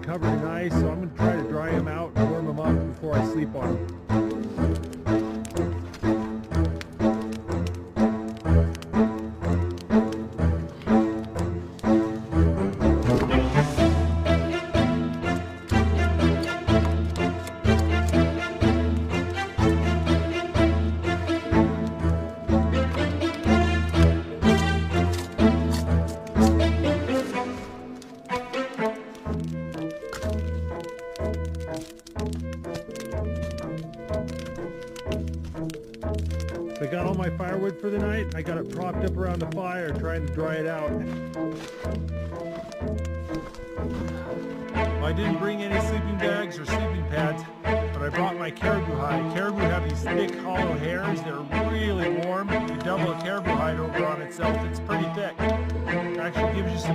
covered in ice, so I'm going to try to dry them out and warm them up before I sleep on them. I got all my firewood for the night. I got it propped up around the fire trying to dry it out. I didn't bring any sleeping bags or sleeping pads, but I brought my caribou hide. Caribou have these thick hollow hairs. They're really warm. You double a caribou hide over on itself, it's pretty thick. It actually gives you some